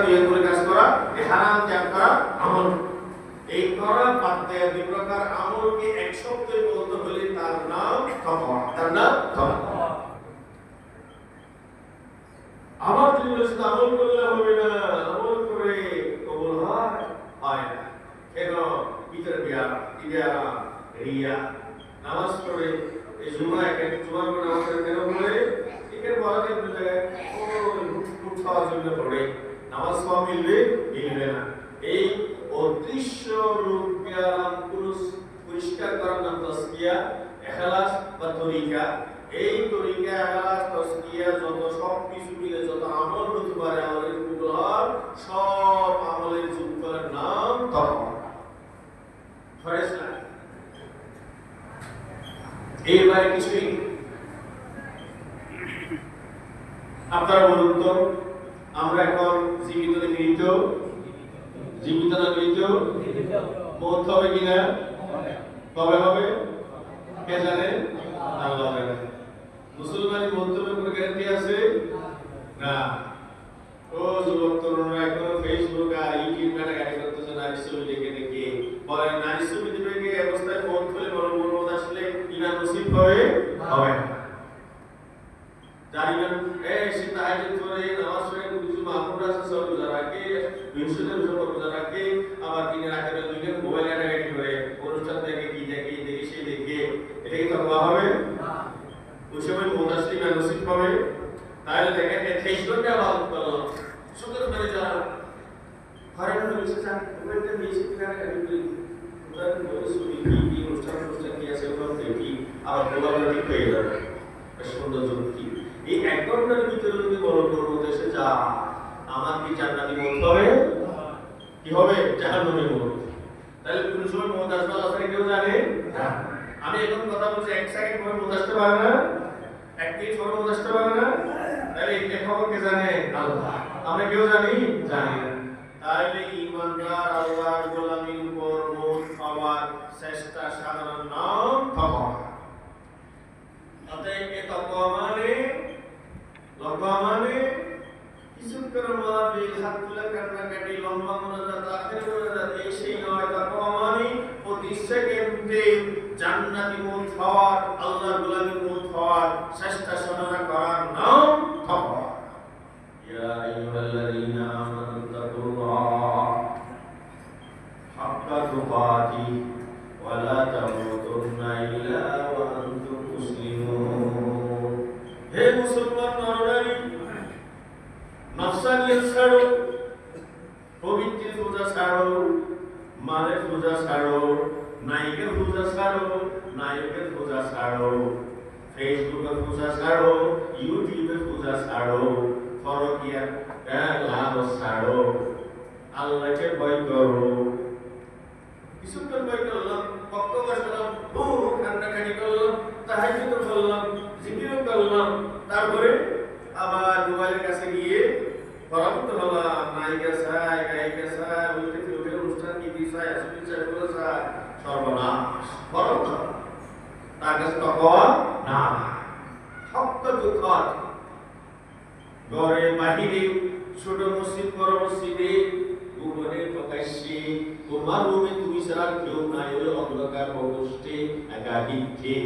নিয়ত করে কাজ করা, এই হারাম ত্যাগ করা আমল। এই করা বাদ দেওয়া দুই প্রকার আমলকে এক শব্দে বলতে হলে তার নাম তাকওয়া। তার নাম তাকওয়া। আমার জীবনে শুধু আমল করলে হবে না, আমল করে কবুল হয় না। কেন? ভিতরে রিয়া। নামাজ পড়ে এই জুমায় জুমার পর নামাজ কেন পড়ে? এখানে বলা যায় দু জায়গায় ফুট খাওয়ার জন্য পড়ে, নামাজ পাওয়া মিলবে না। এই অদৃশ্য রূপ পরিষ্কার করার নাম তাসকিয়া, ইখলাস বা তরিকা। এই তরিকা, ইখলাস, তাসকিয়া যত সব কিছু মিলে যত আমল হতে পারে, আমলের কবুল সব আমলের যুক্তের নাম তাকওয়া। ফয়সালা এবারে কিছুই আপনারা বলুন তো, আমরা এখন জীবিত না মৃত? জীবিত না মৃত? মৌত হবে কিনা? কবে হবে? কে জানে? আল্লাহ জানে। মুসলমানের মন্তব্যের কোনো গ্যারান্টি আছে না। ও যুবক তরুণরা এখন ফেসবুক আর ইউটিউব ঘাটাঘাটি করতেছে, নারী ছবি দেখে দেখে বলেন নারী ছবি দেখে অবস্থায় মন খুলে মন আসলে ইমান নসিব হবে না। জানিবেন সে তাহাজ্জুদ করে নামাজ পড়ে কিছু মাহফুজ আছে সব রোজা রাখে, বিশুদ্ধের রোজা রাখে, আবার দিনের আখেরে দুইটা মোবাইল ঘাটাঘাটি করে অনুষ্ঠান দেখে কি দেখে সেই দেখে, এটা কি তাকওয়া হবে? ওই সময় মন আসলে ইমান নসিব হবে। তাহলে দেখেন 28 ঘন্টা ইবাদত করলাম, শুকর করে যারা ঘরে বসে চান মোবাইলটা নিয়ে ঘাটাঘাটি করি, উদাহরণ বলে ছবি কি অনুষ্ঠান কি আছে ওগুলো দেখি, আবার মোবাইলটা ঠিক হয়ে যাবে। সুন্দর যুক্তি। এই এক ঘন্টার ভিতরে যদি বড় করবো দেশে যা, আমার কি জান্নাতি মত হবে? কি হবে? জাহান্নামী মত। তাহলে কোন সময় মত আসবে আল্লাহ কেউ জানে না। আমি এখন কথা বলছি, 1 সেকেন্ড পরে মত আসতে পারে না, 1 মিনিট পরে মত আসতে পারে না। তাহলে এই খবর কে জানে? আল্লাহ। আমরা কেউ জানি না। তাহলে ঈমানদার আল্লাহর গোলামির উপর মত পাওয়ার চেষ্টা সাধারণ নাম তাকওয়া। অতএব এই তাকওয়া মানে কিছুক্ষণ মাহফিল, হাত তুলে কান্নাকাটি, লম্বা মোনাজাত, আখির মোনাজাত, এই সেই নয়। তাকওয়া মানে প্রতি সেকেন্ডে জান্নাতি মত হওয়ার, আল্লাহর গোলামির মত হওয়ার চেষ্টা সাধনা করার নাম তাকওয়া। ইয়া আইয়ুহাল্লাযীনা আমানু তাকুল্লাহ হাক্কা তুকাতিহি ওয়া লা তামুতুন্না ইল্লা ওয়া আনতুম মুসলিমুন। হে মুসলমান নরনারী, নফসানিয়ত ছাড়ো, পবিত্র পূজা ছাড়ো, মালের পূজা ছাড়ো, নায়িকের পূজা ছাড়ো, নায়কের পূজা ছাড়ো, ফেসবুকের পূজা ছাড়ো, ইউটিউবের পূজা ছাড়ো, ফরকিয়া লাভ ছাড়ো, আল্লাহকে ভয় করো। কিছুক্ষণ ভয় করলাম, বক্তব্য শুনলাম, কান্নাকাটি করলাম, তাহাজ্জুদ করলাম, জিকির করলাম, তারপরে আবার মোবাইলের কাছে গিয়ে পরামর্শ হলাম, নায়িকা চাই, গায়িকা চাই, ওইটা অনুষ্ঠান কি চাই, আসলে চাই, বলে চাই, সর্বনাশ। বরং তার কাছে তাকওয়া না। হক্কা তুকাত, ঘরে বাহিরে, ছোট মসজিদ বড় মসজিদে, গোপনে প্রকাশ্যে, তোমার রুমে তুমি ছাড়া কেউ নাই, ওই অন্ধকার প্রকোষ্ঠে একাকিত্বে।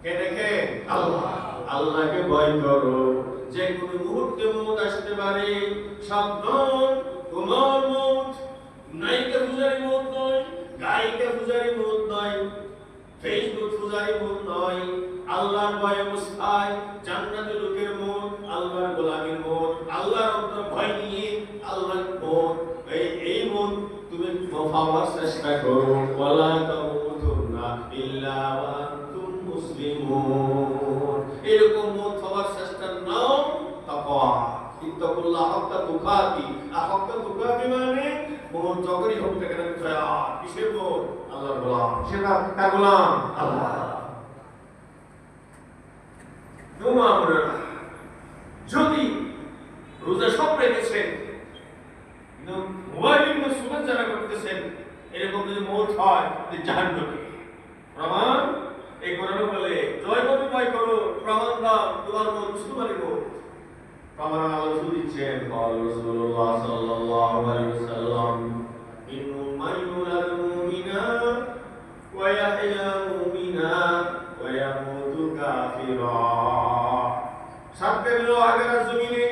কে দেখে? আল্লাহ। আল্লাহকে ভয় করো, যে কোনো মুহূর্তে মত আসতে পারে। সাবধান, তোমার মত নায়িকা পূজারি মত নয়, গায়িকা পূজারি মত নয়, ফেসবুক পূজারি মত নয়। আল্লাহর ভয় অবস্থায় জান্নাতের লোকের মত, আল্লাহর গোলামীর মত, আল্লাহর অন্তর ভয় নিয়ে আল্লাহর মত, এই মত তুমি পাওয়ার চেষ্টা করো। ওয়ালা তামুতুন্না ইল্লা ওয়া আনতুম মুসলিমুন। এরকম মত পাওয়ার চেষ্টার নাম তাকওয়া। ইত্তাকুল্লাহ হাক্কা তুকাতি। হাক্কা তুকাতি মানে মত যখনই হোক না কেন কিসের মত? আল্লাহর গোলাম। সেটা কার গোলাম? আল্লাহ। যদি রোজা সব রেখেছেন, মোবাইলের মধ্যে সুগন্ধ যারা করতেছেন, এরকম যদি মত হয় জাহান্নামী। প্রমাণ এই কোরআনে বলে, জয় করো ভয় করো, প্রমাণ দাও তোমার মত মুসলমানের মত। প্রমাণ আল্লাহ দিচ্ছেন, রাসূলুল্লাহ রাসূলুল্লাহ সাল্লাল্লাহু আলাইহি ওয়াসাল্লাম মিনহুম মান ইউলাদু মুমিনা ওয়া ইয়াহইয়া মুমিনা ওয়া ইয়ামুতু কাফিরা। সাতটি আগের জমিনে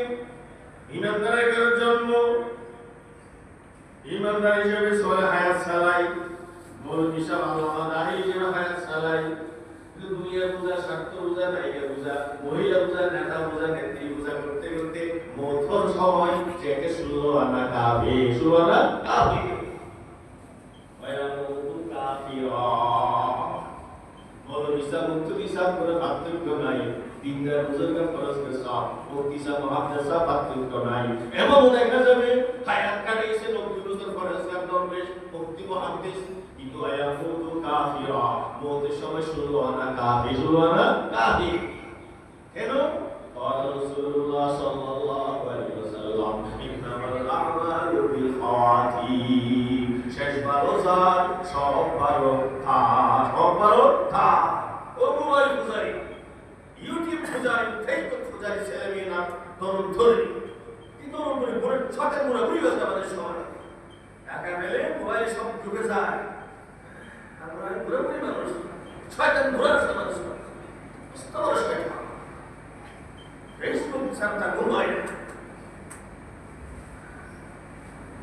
ইমানদারের জন্ম, ইমানদার হিসেবে সলে হায়াত চালাই, বড় হিসাব আল্লামা দাহি হিসেবে হায়াত চালাই। দুনিয়া পূজা, স্বার্থ পূজা, নায়িকা পূজা, মহিলা পূজা, নেতা পূজা, নেত্রী পূজা করতে করতে মথর সময় চেকে শুরু আনা কাবে, শুরু আনা কাবে বড় হিসাব মুক্ত হিসাব করে পার্থক্য নাই। তিনটা বুজুর্গের খরচ করেছে মুক্তিসা মহাদেশা পার্থক্য নাই। এমন দেখা যাবে হায়াত কাটিয়েছে 90 বছর ফরেজগার দরবেশ মুক্তি মহাদেশ, কিন্তু আয়ামুতু কাফিরা, মওতের সময় শুরু আনা কাফির, শুরু আনা কাফির। কেন? قال رسول الله صلى الله عليه وسلم إنما الأعمال بالخواتيم। শেষ বারো যার, সব বারো থাক, সব বারো থাক। ও মোবাইল পূজারী, ইউটিউব পূজারী, ফেসবুক পূজারী, ছেলে মেয়ে না তরুণ ধরে কি তরুণ ধরে পড়ে ছটা পুরা বুড়ি গেছে আমাদের সময়। টাকা পেলে মোবাইলে সব ঢুকে যায়। আমরা পুরোপুরি মানুষ ছয়টা ঘোরা আছে মানুষ, ফেসবুক ছাড়া ঘুমায় না।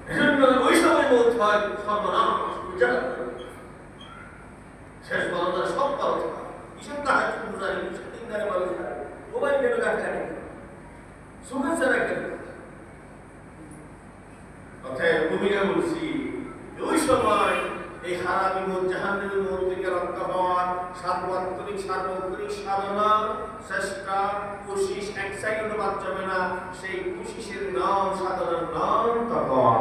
এজন্য ওই সময় মত হয় সর্বনাশ, শেষ বলা সব পাওয়া যায়। কিসের তাহাজ পূজারী, কিসের দিনদারে মানুষ মোবাইল কেন কাটে শুভেচ্ছা রাখেন। অতএব ভূমিকা বলছি, ওই সময় এই হারামি মত, জাহান্নামী মত থেকে রক্ষা পাওয়ার সার্বত্রিক সার্বত্রিক সাধনা, চেষ্টা, কোশিশ এক সেকেন্ডও বাদ যাবে না। সেই কোশিশের নাম, সাধনার নাম তাকওয়া।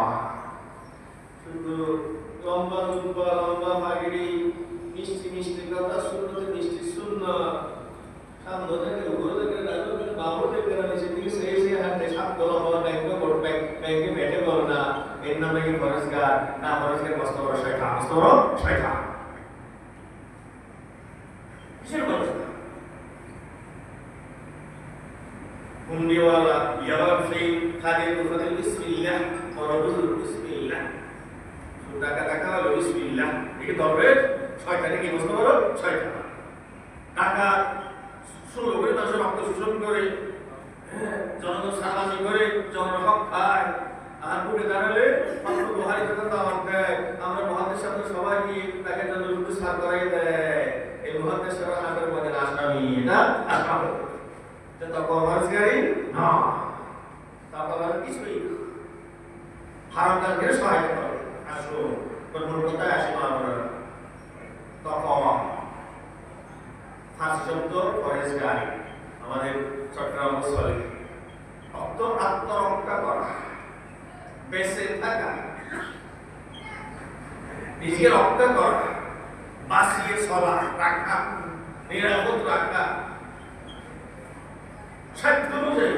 শুধু লম্বা লম্বা লম্বা পাগড়ি, মিষ্টি মিষ্টি কথা, সুন্নতে মিষ্টি সুন্নাত, সামনে থেকে উপরে থেকে রাজনীতি বাবু থেকে নিচে থেকে সেই সেই হাতে সাপ গলা হওয়া, ব্যাংকে বড় ব্যাংকে বেটে বড় না, এর নামে কি ফরেজগার না, ফরেজগার কষ্ট বড় শয়তান, কষ্ট বড় শয়তান। কিসের মানুষ হুন্ডিওয়ালা, ইয়াবাফি, খাদির কুফাদিল বিসমিল্লাহ, মরদুল বিসমিল্লাহ, টাকা টাকা হলো বিসমিল্লাহ, এই দরবেশ শয়তানে কি কষ্ট বড় শয়তান। টাকা শুরু করে মানুষের রক্ত শোষণ করে, জনগণ সারাবাসী করে, জনগণ হক খায়, আর বুকে দাঁড়ালে মাত্র বহারি কথা দাওয়াত দেয়। আমরা মহাদের সাথে সবাই গিয়ে তাকে জন্য রুদ্ধ সার করাই দেয়। এই মহাদের সাথে হাতের মধ্যে আসামি, এটা আসামি, এটা কমার্সগারি না, তারপর কিছুই হারাম কাজকে সহায়তা করে। আসো মূল কথায় আসি, আমরা তকওয়া ফার্স্ট শব্দ ফরেজগারি, আমাদের চট্টগ্রাম অঞ্চলে আত্মরক্ষা করা, বেঁচে থাকা, নিজেকে রক্ষা করা, বাঁচিয়ে চলা, রাখা, নিরাপদ রাখা, সাধ্য অনুযায়ী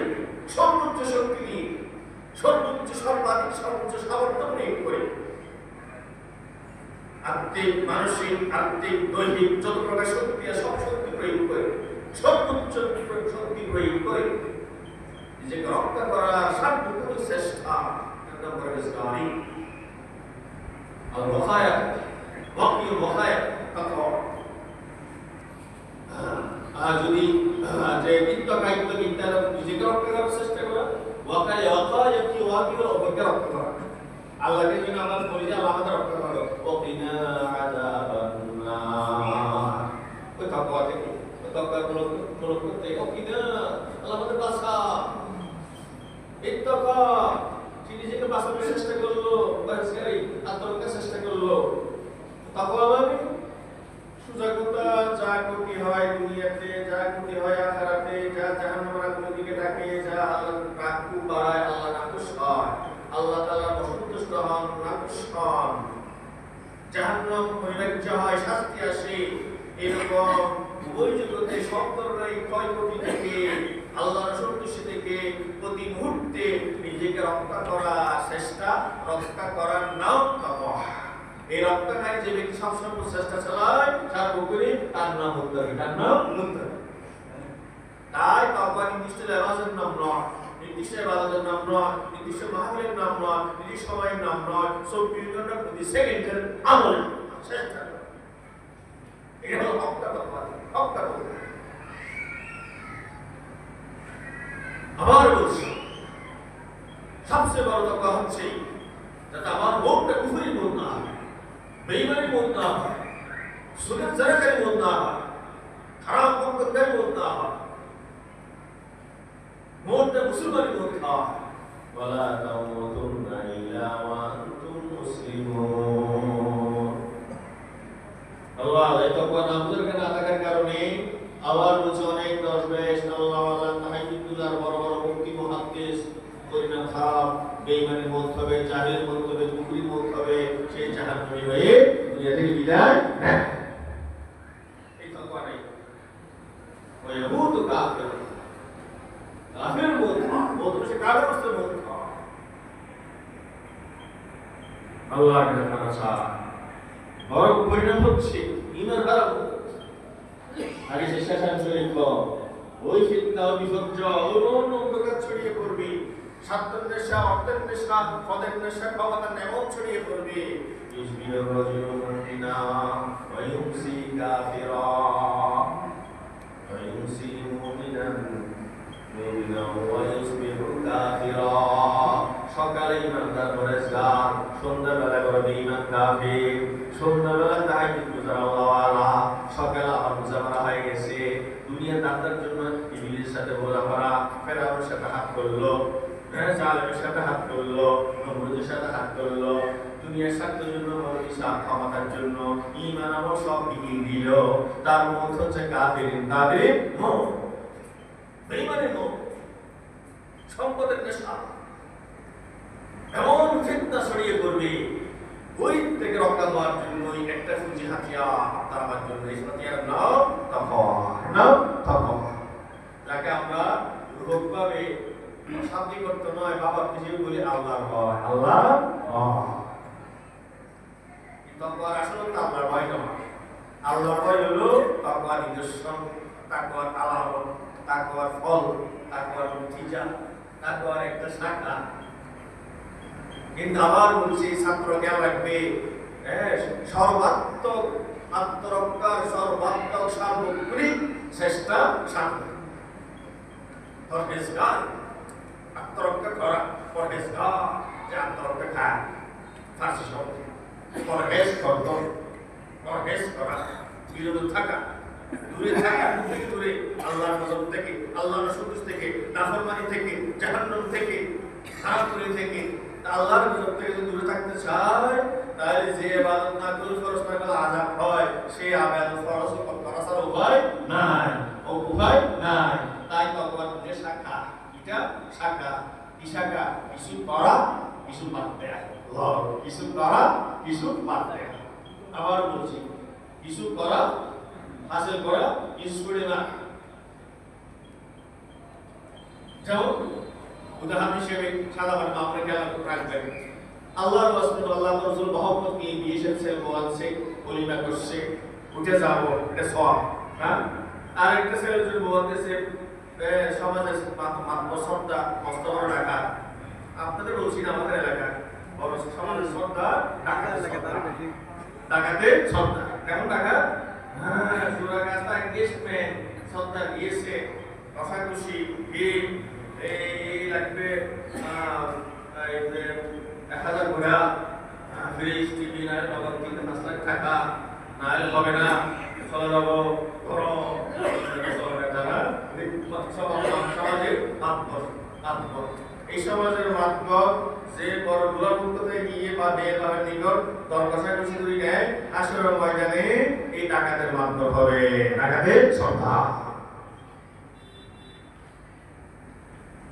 সর্বোচ্চ শক্তি নিয়ে, সর্বোচ্চ সর্বাধিক সর্বোচ্চ সামর্থ্য প্রয়োগ করে, আত্মিক, মানসিক, আত্মিক, দৈহিক যত প্রকার শক্তি আছে সব শক্তি প্রয়োগ করে, সর্বোচ্চ শক্তি প্রয়োগ করে নিজেকে রক্ষা করার সার্বভৌম চেষ্টা, এটা ফরেজগারি। আর ওয়াকায়া, ওয়াকিউ ওয়াকায়া তাকওয়া। আর যদি যে বিত্তকায়িত্ব বিদ্যা নিজেকে রক্ষা করার চেষ্টা করা, ওয়াকায়া ওয়াকায়া কি ওয়াকিউ অপরকে রক্ষা করা। আল্লাহকে যেন আমরা বলি যে আল্লাহ আমাদের রক্ষা করো, ওকিনা আযাবান্নার। ওই তাকওয়া থেকে, ওই তাকওয়ার প্রয়োগ করতে, ওকিনা আল্লাহ আমাদের বাঁচা, ইত্তাকা সে নিজেকে বাঁচানোর চেষ্টা করলো, ফরেজগারি আত্মরক্ষার চেষ্টা করলো। তাকওয়া মানে সোজা কথা, যা ক্ষতি হয় দুনিয়াতে, যা ক্ষতি হয় আখিরাতে, যা জাহান্নামের আগুনের দিকে ডাকে, যা আল্লাহর রাগ বাড়ায়, আল্লাহ নাখুশ হয়, আল্লাহ তাআলা অসন্তুষ্ট হন, নাখুশ হন, জাহান্নাম অনিবার্য হয়, শাস্তি আসে, এরকম ওই জগতে সব ধরনের ক্ষয়ক্ষতি থেকে, আল্লাহর সন্তুষ্টি থেকে প্রতি মুহূর্তে নিজেকে রক্ষা করার চেষ্টা, রক্ষা করার নাম তাকওয়া। এই রক্ষাকারী যে ব্যক্তি সবসময় চেষ্টা চালায়, সর্বোপরি তার নাম মুত্তাকি, তার নাম মুত্তাকি। তাই তাকওয়া নির্দিষ্ট লেবাসের নাম নয়, নির্দিষ্ট ইবাদতের নাম নয়, নির্দিষ্ট মাহফিলের নাম নয়, নির্দিষ্ট সময়ের নাম নয়, 24 ঘন্টা প্রতি সেকেন্ডের আমল চেষ্টা করা। এটা হলো হকটা কথা, হকটা কথা। আবার বলছি, সবচেয়ে বড় কথা হচ্ছে যাতে আমার মনটা কুফরি মন না হয়, বেঈমানি মন না হয়, সুন্নাত জারাকারী মন না হয়, খারাপ বক্তব্যের মন না হয়, মনটা মুসলমানি মন হয়। ওয়ালা তামুতুন্না ইল্লা ওয়া আনতুম মুসলিমুন। আল্লাহ এই তাকওয়া নামযুরকে না থাকার কারণে আবার বলছে অনেক দরবেশ আল্লাহ ওয়ালা তাহাজ্জুদুল্লাহ বড় বড় মুফতি মুহাদ্দিস পরিণাম খারাপ, বেঈমানের মত হবে, জাহেলের মত হবে, কুফরির মত হবে, সেই জাহান্নামী হয়ে দুনিয়া থেকে বিদায় নেয়। এই তাকওয়া নাই। ওয়া ইয়ামুতু কাফির, কাফির মত সে কাফির অবস্থার মত। আল্লাহর কাছে চায় বড় পরিণাম হচ্ছে ঈমান হারাম। আগে সে শেষান শরীফ ওই ফিতনা ও বিপর্যয় অন্য অন্ধকার ছড়িয়ে পড়বে, স্বার্থের নেশা, অর্থের নেশা, পদের নেশা, ক্ষমতার নেমন ছড়িয়ে পড়বে। ইউসবিহু রাজুলুন মুমিনা ওয়া ইউমসি কাফিরা ওয়া ইউমসি মুমিনান ওয়া ইউসবিহু কাফিরা। সকালে ইমানদার পরেশগার, সন্ধ্যাবেলা করে বেঈমান কাফির। সন্ধ্যাবেলা তাহাজ্জুদ গুজার আল্লাহওয়ালা, সকালে আবার মুজাফারা হয়ে গেছে। দুনিয়া দাতার জন্য ইবলিসের সাথে বোঝাপড়া, ফেরাউনের সাথে হাত করলো, জালেমের সাথে হাত করলো, নমরুদের সাথে হাত করলো। দুনিয়ার স্বার্থের জন্য, ক্ষমতার জন্য ঈমান আমল সব বিকিয়ে দিল। তার মত হচ্ছে কাফির, তাদের মত বেঈমানের মত, সম্পদের নেশা। এমন ফিতনা ছড়িয়ে পড়বে, ওই থেকে রক্ষা পাওয়ার জন্য একটা ফুজি হাতিয়ার তার জন্য, এই হাতিয়ার নাম তাকওয়া, নাম তাকওয়া। যাকে আমরা রূপভাবে শান্তি করতে নয়, বাবার হিসেবে বলি আল্লাহর ভয়, আল্লাহ ভয়। তাকওয়ার আসল তো আল্লাহর ভয় নয়। আল্লাহর ভয় হলো তাকওয়ার নিদর্শন, তাকওয়ার আলামত, তাকওয়ার ফল, তাকওয়ার নতিজা, তাকওয়ার একটা শাখা। কিন্তু আবার বলছি, ছাত্র খেয়াল রাখবে, সর্বাত্মক আত্মরক্ষার সর্বাত্মক সার্বক্ষণিক চেষ্টা সামনে পরহেজগার, আত্মরক্ষা করা, পরহেজগার যে আত্মরক্ষা খায়, ফার্সি শব্দ পরহেজ করত, পরহেজ করা, বিরত থাকা, দূরে থাকা, দূরে আল্লাহর গজব থেকে, আল্লাহর সন্তুষ্ট থেকে, নাফরমানি থেকে, জাহান্নাম থেকে, খারাপ করে থেকে, আল্লাহর গজব থেকে যদি দূরে থাকতে চায়, তাহলে যে ইবাদত না করে ফরজ না করলে আযাব হয়, সেই ইবাদত ফরজ করা ছাড়া উপায় নাই, উপায় নাই। তাই তাকওয়ার যে শাখা, এটা শাখা, কি শাখা? কিছু করা, কিছু বাদ দেয়া। কিছু করা, কিছু বাদ দেয়া। আবার বলছি, কিছু করা, হাসিল করা, কিছু করে না। যেমন উদাহরণ হিসেবে সাদা বাটা আপনারা খেয়াল রাখবেন, আল্লাহর ওয়াস্তে আল্লাহর রাসূল মহব্বত নিয়ে বিয়ে এসেছে, বলছে ওলিমা করছে, উঠে যাবো, এটা সওয়াব। হ্যাঁ, আর একটা ছেলে যদি বলতেছে সমাজে শ্রদ্ধা মস্ত বড় টাকা, আপনাদের বলছি না, আমাদের এলাকায় বড় সমাজের শ্রদ্ধা, টাকাতে শ্রদ্ধা। কেমন টাকা? হ্যাঁ, সুরা কাস্তা এনগেজমেন্ট, শ্রদ্ধা দিয়েছে, রসাকুশি, ভিড়, এই লাগবে 1000 ঘোড়া, ফ্রিজ, টিভি, না হলে নগদ 3-5 লাখ টাকা, না হলে হবে না, চলে যাবো ঘরো সমাজের মাধ্যম। এই সমাজের মাধ্যম যে বড় দুলামুক্ত থেকে গিয়ে বা মেয়ের বাবার নিকট দরকাশাকুশি করে নেয়, আসরের ময়দানে এই ডাকাতের মাধ্যম হবে, ডাকাতের শ্রদ্ধা।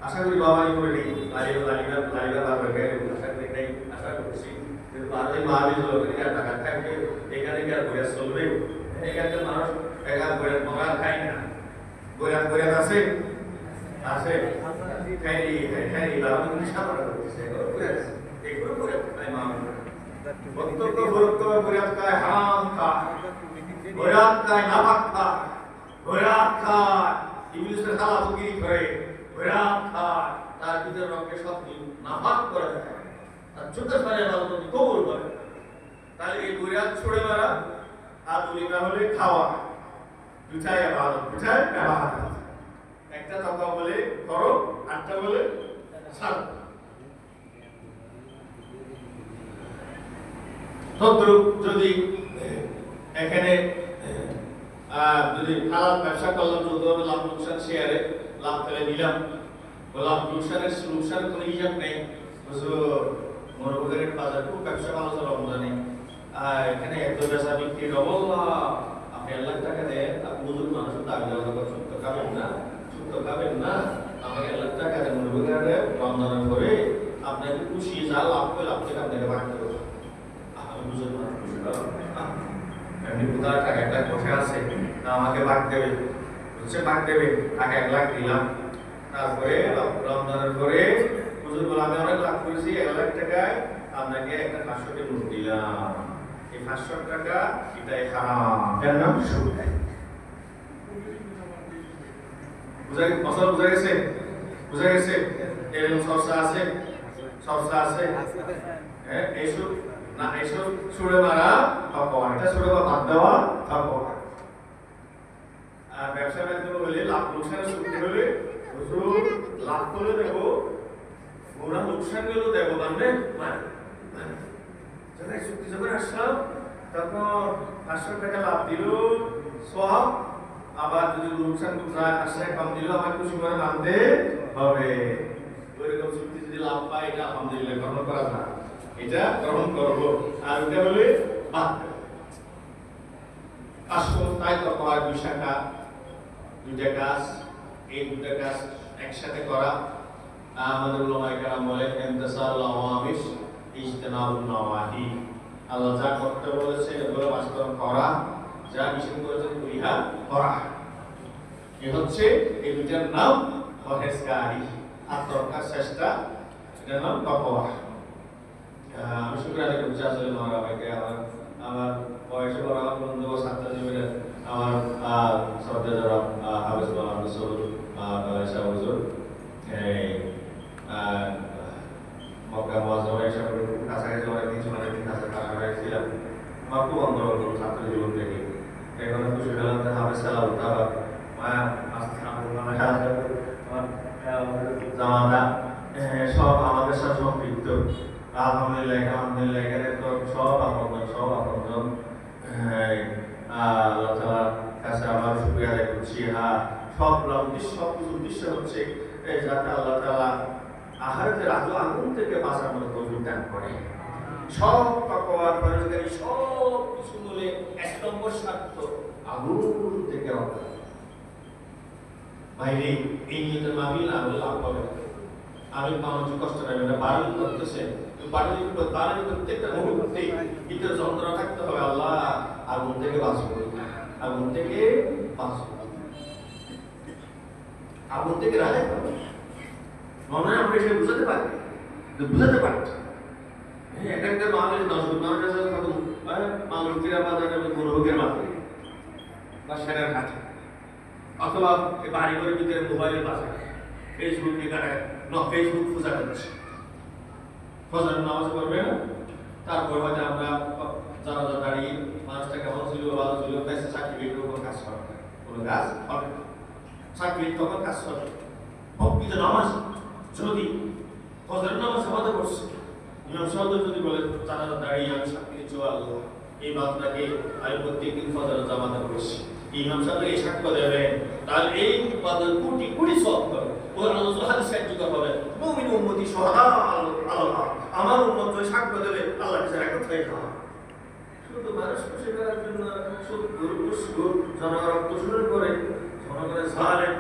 আশা করি বাবাই করে নেই, আশা করছি। কিন্তু মাহাবি টাকা থাকবে, এখানে কি আর বইয়া চলবে? এখানকার মানুষ এখান বইয়া মগা খায় না, বইয়া বইয়া আছে, আছে তার আর জুতার পায়ে ইবাদত কবুল করে। তাহলে এই দুই হাত ছড়ে মারা আর দুই না হলে খাওয়া, দুটাই ইবাদত, দুটাই ইবাদত। একটা তাকওয়া বলে করো, আটটা বলে ছাড়ো। তদ্রুপ যদি এখানে যদি হালাল ব্যবসা করলাম, যৌথভাবে লাভ লোকসান শেয়ারে লাভ ফেলে নিলাম, লাভ লোকসানের কোনো হিসাব নেই। মনোবলের বাজার খুব ব্যবসা ভালো চলে রমজানে, এখানে এত বেচা বিক্রি ডবল লাভ। আপনি 1 লাখ টাকা দেন, আপনি বুঝুন মানুষ দাবি দেওয়া সুস্থ খাবেন না, সুস্থ খাবেন না, আমাকে 1 লাখ টাকা দেন মনোবলের রমজানের পরে আপনাকে খুশি যা লাভ করে লাভ থেকে আপনাকে ভাগ দেবো। আমি বুঝুন মানুষ খুশি এমনি কোথাও টাকা 1 লাখ বসে আছে, আমাকে ভাগ দেবে, হচ্ছে ভাগ দেবে, টাকা 1 লাখ দিলাম। তারপরে রমজানের পরে হুজুর বলে আমি অনেক লাভ করেছি, 1 লাখ টাকায় আপনাকে একটা 500 টাকা নোট দিলাম। এই 500 টাকা এটাই হারাম, এর নাম সুদ। বুঝা গেছে? বুঝা গেছে? এরকম চর্চা আছে, চর্চা আছে। হ্যাঁ, এইসব না, এইসব ছুড়ে মারা তাকওয়া, এটা ছুড়ে বাদ দেওয়া তাকওয়া। আর ব্যবসা বাণিজ্য হলে লাভ লোকসানের চুক্তি হলে হুজুর লাভ করে দেব, ওরা লোকসান গুলো দেব, জানবেন? যখন চুক্তি যখন আসলাম তখন 500 টাকা লাভ দিল সওয়াব, আবার যদি লোকসান যায় 5 টাকা কম দিল আমার খুশি করে মানতে হবে। ওইরকম চুক্তি যদি লাভ পাই, এটা আলহামদুলিল্লাহ গ্রহণ করা যায়, এটা গ্রহণ করব। আর ওটা হলে বাদ আসল তাই তো করার 2 শাখা, 2টা কাজ, এই 2টা কাজ একসাথে করা। আমাদের উলামায়ে কেরাম বলেন ইমতিসালুল আওয়ামির ইজতিনাবুন নাওয়াহি। আল্লাহ যা করতে বলেছে এগুলো বাস্তবায়ন করা, যা নিষেধ করেছে পরিহার করা। এই হচ্ছে এই 2টার নাম পরহেজগারি, আত্মরক্ষার চেষ্টা, এটার নাম তাকওয়া। আমি শুকরিয়া আদায় করছি আসলে মহারাবাইকে, আমার বয়সে বড় আমার বন্ধু ও ছাত্র জীবনের আমার শ্রদ্ধা যারা হাফেজ মাওলানা রসুল বালাশা হুজুর, মক্কা মুআজ্জামায় এসে কাছাকাছি অনেকদিন কাছাকাছি ছিলাম। আমার খুব অন্তর্গত ছাত্র জীবন থেকে এখন খুশি হলাম যে হাফেজ সালাম তারা জামাতা সব আমাদের সাথে সম্পৃক্ত। আলহামদুলিল্লাহ, আলহামদুলিল্লাহ, এখানে তো সব আপনজন। আল্লাহ তাআলার কাছে আবার শুকরিয়া আদায় করছি। সব উদ্দেশ্য হচ্ছে যাতে আল্লাহ তাআলা আখিরাতের আগুন থেকে বাঁচানোর তৌফিক দান করে। সব তাকওয়ার পরহেজগারি সব কিছু মিলে 1 নম্বর শর্ত আগুন থেকে রক্ষা। বাইরে এই নিয়তের মাহফিল না হলে লাভ হবে না। আমি মানুষ কষ্ট পাবে না, বারণ করতেছে, বারণ প্রত্যেকটা মুহূর্তে ভিতরে যন্ত্রণা থাকতে হবে, আল্লাহ আগুন থেকে বাঁচবো, আগুন থেকে বাঁচবো, আগুন থেকে রাখাই পাবো। মনে হয় আমরা সেটা বুঝাতে পারি, বুঝাতে পারছি। একটা মানুষ 10 মানুষের সাথে কত মানুষের বাজারে মুরগের মাথায় বা সেরার কাছে, অথবা বাড়ি ঘরের ভিতরে মোবাইলের বাজারে ফেসবুক ফেসবুক পূজা করছে, ফজর নামাজ পড়বে না। তারপর হয়তো আমরা জানাজা দাঁড়িয়ে মানুষটা কেমন ছিল, ভালো ছিল, পেশা সার্টিফিকেটের উপর কাজ করে, কোনো কাজ হবে সার্টিফিকেট তখন কাজ করে। প্রকৃত নামাজ যদি ফজর নামাজ আমাদের করছে, ইমাম সাহেব যদি বলে জানাজা দাঁড়িয়ে আমি সাক্ষী দিচ্ছি আল্লাহ এই বান্দাকে আমি প্রত্যেকদিন ফজর জামাতে করছি, ইমাম সাহেব এই সাক্ষ্য দেবেন, তাহলে এই বান্দার কোটি কোটি সওয়াব হবে। ওর আল্লাহ হাদিস কার্যকর হবে, মুমিন উম্মতি সুহাদা আল্লাহ, আমার উম্মত ওই সাক্ষ্য দেবে আল্লাহর কাছে একত্র হয়ে খাওয়া। শুধু মানুষ খুশি করার জন্য জনগণ রক্তশূন্য করে, জনগণের জালেম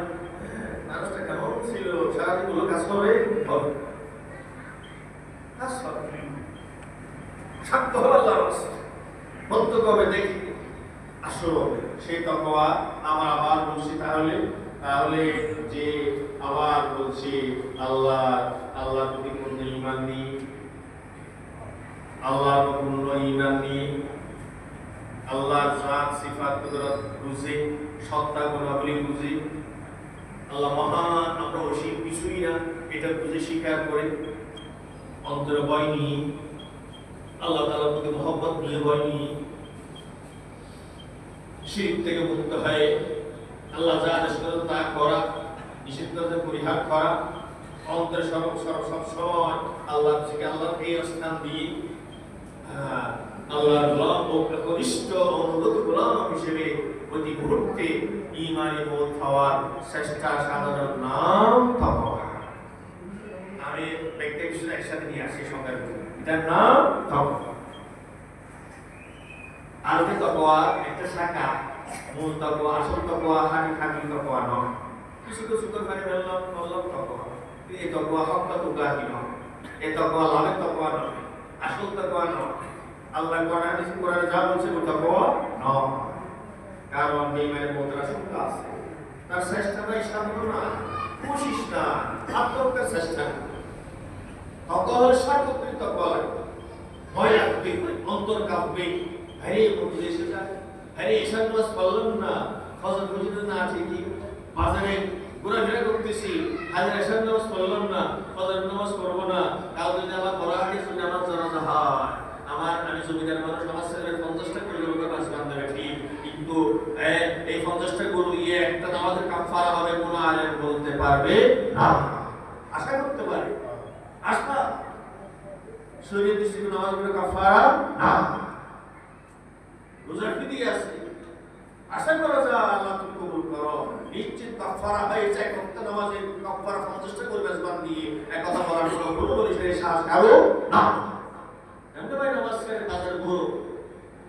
মানুষটা কেমন ছিল, সারাদিন গুলো কাজ হবে সাক্ষ্য হবে আল্লাহর কাছে, প্রত্যক্ষ হবে দেখি। আসলে সেই তাকওয়া আমার আবার বলছি, তাহলে যে আবার বলছি আল্লাহ প্রতি পূর্ণ ঈমান নিয়ে, আল্লাহর পূর্ণ ঈমান নিয়ে, আল্লাহর জাত সিফাত কুদরত বুঝে, সত্তা গুণাবলী বুঝে, আল্লাহ মহান, আমরা অসীম কিছুই না এটা বুঝে স্বীকার করে অন্তরে বয়নি, আল্লাহ তাআলার প্রতি মহব্বত নিয়ে বয়নি, শিরক থেকে মুক্ত হয়ে আল্লাহ যা আদেশ করেন তা করা, নিষেধ করেন পরিহার করা, অন্তরে সব সময় আল্লাহ থেকে আল্লাহর এই স্থান দিয়ে আল্লাহর গোলাম ও কনিষ্ঠ অনুগত গোলাম হিসেবে প্রতি মুহূর্তে ঈমানে মত হওয়ার চেষ্টা সাধারণ নাম তাকওয়া। আমি ব্যক্তিগত কিছু একসাথে নিয়ে আসি সংজ্ঞা, এটার নাম তাকওয়া। আর তাকওয়া একটা শাখা, মূল তাকওয়া, আসল তাকওয়া, হাকি তাকওয়া নয়। কিছু কিছু করে বললাম তাকওয়া, এই তাকওয়া হকটা তুলাহি নয়, এই তাকওয়া লাভের তাকওয়া নয়, আসল তাকওয়া নয়। আল্লাহ কোরআনে যা বলছে ওটা তাকওয়া নয়, কারণ বেঈমানের মধ্যে আশঙ্কা আছে। তার চেষ্টা নাই, সাধনা কোশিশ না, আত্মহত্যার চেষ্টা। তাকওয়া হলো সার্বত্রিক তাকওয়া, ভয় রাখবে, অন্তর কাঁপবে, আরে মধ্যে এসে যায়, আরে এশার নামাজ পড়লাম না, ফজর পর্যন্ত না ঠিকই বাজারে ঘোরাফেরা করতেছি, আজ এশার নামাজ পড়লাম না, ফজর নামাজ পড়বো না, কাল যদি আমার বড় হাতে শুনে আমার জানাজা হয়, আমি জমিদার মানুষ, আমার ছেলের 50টা করে লোকের কাছে বান্ধবে ঠিক, কিন্তু এই 50টা গরু দিয়ে একটা নামাজের কাফারা হবে কোনো আলেম বলতে পারবে না। আশা করতে পারে, আশা শরীয়ত দৃষ্টিতে নামাজগুলো কাফারা না, রোজার ফিদি আছে, আশা করা যায় আল্লাহ তুমি কবুল করো, নিশ্চিত কাফারা হয়ে যায়। প্রত্যেক নামাজে কাফারা 50টা করে বেজবান দিয়ে এক কথা বলার জন্য কোনো বলিস এই সাহস কারো না। জানতে পারি নামাজ করে বাজার ঘুরো,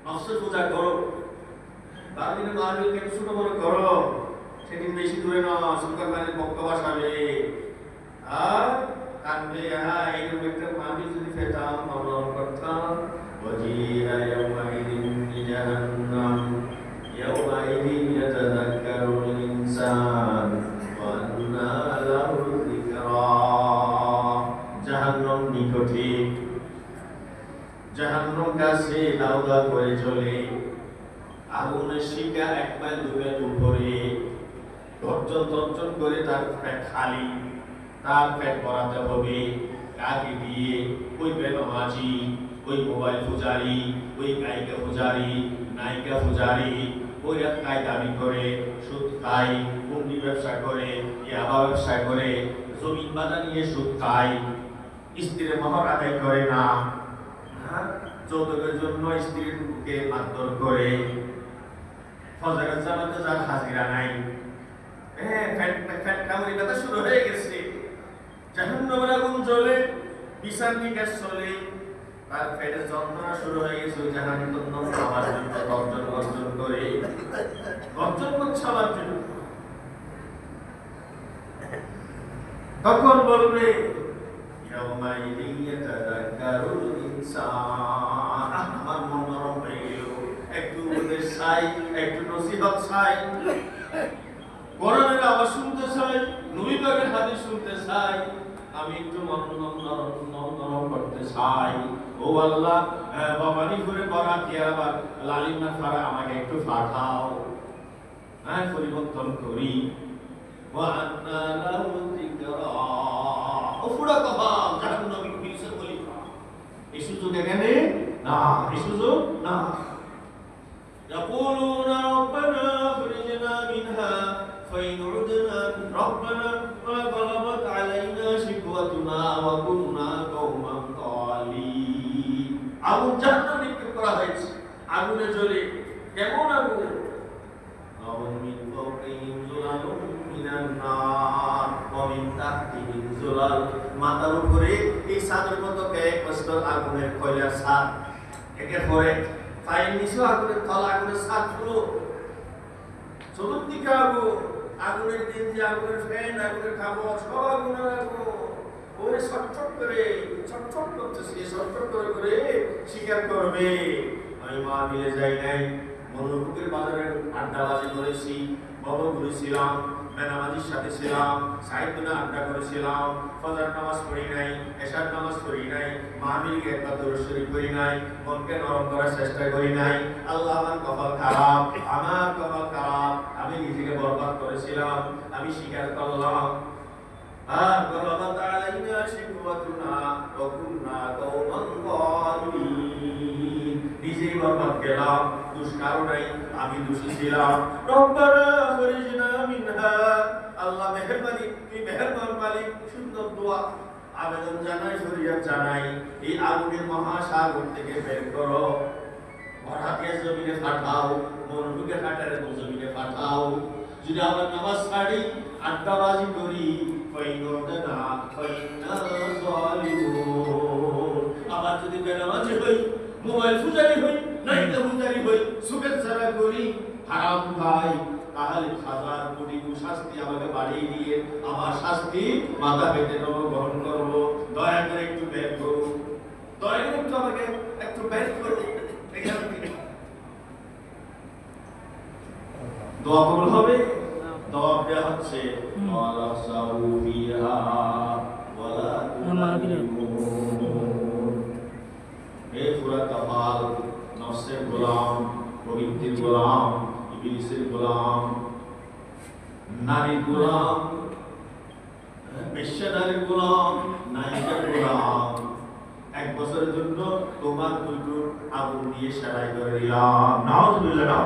নফসের পূজা করো, 12 দিনে মাহফিলকে ছোট বড় করো, সেদিন বেশি দূরে না, সুন্দর বাড়ির বক্তা বসাবে আর কানবে, এইরকম একটা মাহফিল যদি পেতাম আমরা করতাম। ওয়াজিয়া ইয়াউমাইদিন বিজাহান্নাম ইয়াউমাইদিন ইয়াতাযাক্কারুল ইনসান ওয়া আন্না লাহু যিকরা। জাহান্নাম নিকটে, জাহান্নাম কাছে দাউ দাউ করে চলে, আগুনের শিখা 1 মাইল 2 মাইল উপরে, গর্জন করে তার পেট খালি, তার পেট ভরাতে হবে কাকে দিয়ে? ওই বেনামাজি, ওই মোবাইল পূজারি, ওই গায়িকা পূজারি, নায়িকা পূজারি, ওই রাত দাবি করে, সুদ খায়, হুন্ডি ব্যবসা করে, ইয়াবা ব্যবসা করে, জমিন বাজার নিয়ে সুদ খায়, স্ত্রীর মোহর আদায় করে না, যৌতুকের জন্য স্ত্রীকে মারধর করে, ফজরের জামাতে যার হাজিরা নাই, ফ্যাট কামড়ি ব্যথা শুরু হয়ে গেছে, জাহান্নামের আগুন জ্বলে, বিচার নিকাশ চলে, তার পেটের যন্ত্রণা শুরু হয়ে গেছে। ওই জাহান্নাম খাবার জন্য গর্জন করে, গর্জন করছে আমার জন্য। তখন বলবে ইয়াউমাইদিন ইয়াতাযাক্কারুল ইনসান, আমার মন নরম হয়ে গেল, একটু উপদেশ চাই, একটু নসিহত চাই, কোরআনের আওয়াজ শুনতে চাই, নবী পাকের হাদিস শুনতে চাই, আমি একটু মন নরম করতে চাই। ও আল্লাহ, বাবানি করে বরাত দিয়ে আবার লালিমা ফারা আমাকে একটু পাঠাও, পরিবর্তন করি। ওয়া আন্না লাহু যিকরা, ও পুরা কথা জাহান্নামী পুলিশের খলিফা, এই সুযোগ এখানে না, এই সুযোগ না। ইয়াকুলুনা রব্বানা আখরিজনা মিনহা ফাইন উদনা রব্বানা মা গলাবাত আলাইনা শিকওয়াতুনা ওয়া কুননা কওমান তালিন। আগুন জাহান্নামে নিক্ষেপ করা হয়েছে, আগুনে জ্বলে, কেমন আগুন? লাহুম মিন ফাওকিহিম যুলালুম মিনান নার ওয়া মিন তাহতিহিম যুলাল, মাথার উপরে এই ছাদের মতো কয়েক স্তর আগুনের কয়লার ছাদ, একের পরে পায়ের নিচে আগুনের তলা, আগুনের ছাদ পুরো, চতুর্দিকে আগুন, আগুনের গেঞ্জি, আগুনের ফ্যান, আগুনের কাপড়, সব আগুনের আগুন। ওরে ছটফট করতেছে, ছটফট করে স্বীকার করবে আমি মা মিলে যাই নাই, মনোরূপের বাজারে আড্ডাবাজি করেছি, বড় ঘুরেছিলাম, বেনামাজির সাথে ছিলাম, সাহিত্যে আড্ডা করেছিলাম, ফজর নামাজ পড়ি নাই, এশার নামাজ পড়ি নাই, মাহফিলকে একবার দরুদ শরীফ করি নাই, মনকে নরম করার চেষ্টা করি নাই। আল্লাহ আমার কপাল খারাপ, আমি নিজেকে বরবাদ করেছিলাম, আমি স্বীকার করলাম। আর গলাবাত আলাইনা শিকওয়াতুনা ওয়া কুননা কওমান যালিমিন। নিজেই বরবাদ গেলাম, দোষ কারো নাই, আমি দোষী ছিলাম। রব্বানা আখরিজনা মিনহা, আল্লাহ মেহেরবানি, তুই মেহেরবান মালিক। সুন্দর দোয়া, আবেদন জানাই, ফরিয়াদ জানাই, এই আগুনের মহাসাগর থেকে বের করো। হঠাৎ জমিনে পাঠাও, মনোযোগে কাটারে জমিনে পাঠাও। যদি আমরা নামাজ ছাড়ি, আড্ডাবাজি করি, আবার যদি বেনামাজি হই, মোবাইল পূজারি হই, নাইকা পূজারি হই, সুখের ছাড়া করি, হারাম খাই, তাহলে হাজার কোটি শাস্তি আমাকে বাড়িয়ে দিয়ে আমার শাস্তি মাথা পেতে নেবো, গ্রহণ করবো। দয়া করে একটু বের করুন, দয়া করে একটু আমাকে একটু বের করুন। দোয়া কবুল হবে। দোয়া দেয়া হচ্ছে ওয়ালা সাউফিহা ওয়ালা তুমারিমুন। হে পুরা কাফাল, নফসের গোলাম, প্রবৃত্তির গোলাম, ইবলিসের গোলাম, নারীর গোলাম, বেশ্যানারীর গোলাম, নায়িকার গোলাম, 1 বছরের জন্য তোমার দুটো আগুন দিয়ে সেলাই করে দিলাম। নাউজুবিল্লাহ।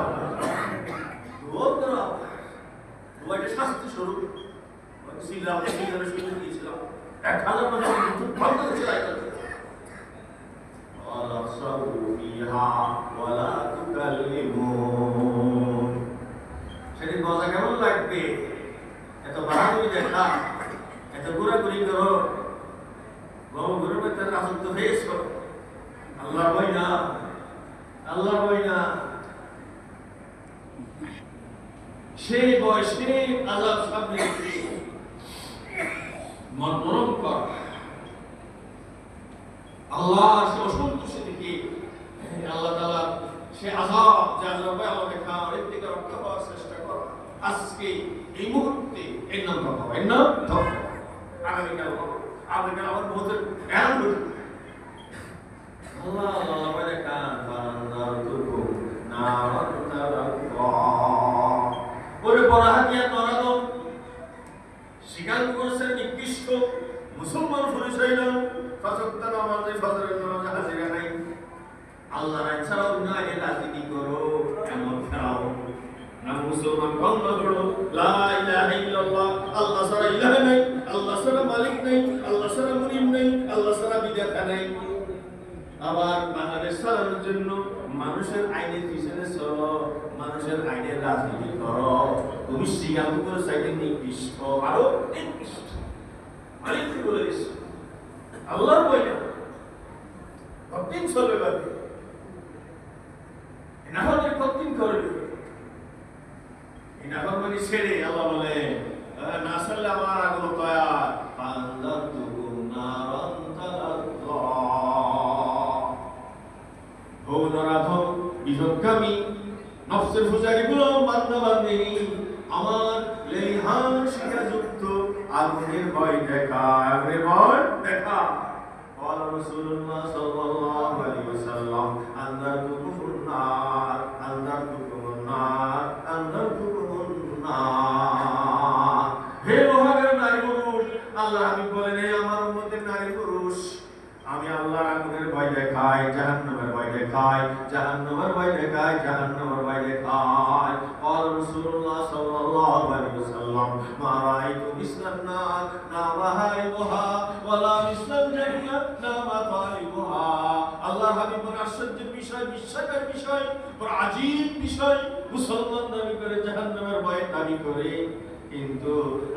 এটা শাস্তি স্বরূপ ছিলাম, দিয়েছিলাম 1000 বছর বন্ধ সেলাই করে। ওয়ালা সাউফিহা ওয়ালা তুকাল্লিমুন। সেদিন মজা কেমন লাগবে? এত বাহাদুরি দেখা, এত ঘোরাঘুরি করো, গরমের মধ্যে রাজত্ব ফেস করো। আল্লাহ ভয় না, আল্লাহ ভয় না। সেই বয়সে আযাব সামনে মন নরম কর। আল্লাহ সে অসন্তুষ্টি থেকে আল্লাহ তাআলা সে আযাব যে আযাবে আমাকে খাওয়ার এর থেকে রক্ষা পাওয়ার চেষ্টা করো। আজকে এই মুহূর্তে এর নাম পাবো, এর নাম তওবা। আগামীকাল আমার বহুতের এলান হইল। আল্লাহ আল্লাহ বলে কান ফান্দারতুকু নারান তারাক্কা। ওরে বড় হাতিয়া নরাদম স্বীকার করেছেন নিকৃষ্ট মুসলমান পরিচয় নাও, ফাঁসক্ত নামাজে ফজরের নামাজে হাজিরা নাই, আল্লাহর আইন ছাড়া অন্য আইনে রাজনীতি করো, এমন ফেরাও। আমি মুসলমান বন্ধ করো, লা ইলাহা ইল্লাল্লাহ, আল্লাহ ছাড়া ইলাহ নাই, আল্লাহ ছাড়া মালিক নাই, আল্লাহ ছাড়া মুনিব নাই, আল্লাহ ছাড়া বিধাতা নাই। আবার বাংলাদেশ চালানোর জন্য মানুষের আইনের পিছনে চলো, মানুষের আইনের রাজনীতি করো। তুমি শ্রীকান্ত করে চাইলে নিকৃষ্ট, আরো নিকৃষ্ট। মালিক বলে দিস আল্লাহর বই না, কতদিন চলবে বাকি না হলে কতদিন করবে। নাফরমানি ছেড়ে আল্লাহ বলে না ছাড়লে আমার আগুন তৈয়ার। ফান্দারতুকুম নারান তালাজ্জা। ও নরাধম বিভক্কামী নফসের পূজারীগুলো, বান্দা বান্দিনী, আমার লেলিহান শিখাযুক্ত আগুনের ভয় দেখা, আগুনের ভয় দেখা। قال رسول الله صلى الله عليه وسلم أنذرتكم النار أنذرتكم النار أنذرتكم النار। হে মহাবীর নারী পুরুষ, আল্লাহ হাবিব বলেন, হে আমার উম্মতের নারী পুরুষ, আমি আল্লাহর আগুনের ভয় দেখাই, জাহান্নামের ভয় দেখাই, জাহান্নামের ভয় দেখাই, জাহান্নামের ভয় দেখাই। قال رسول الله صلى الله عليه وسلم ما رأيت مثل النار نام هائبها ولا مثل الجنة نام طالبها। আল্লাহর হাবিব বলেন, আশ্চর্যের বিষয়, বিস্ময়কর বিষয়, বড় আজীব বিষয়। মুসলমান দাবি করে, জাহান্নামের ভয় দাবি করে, কিন্তু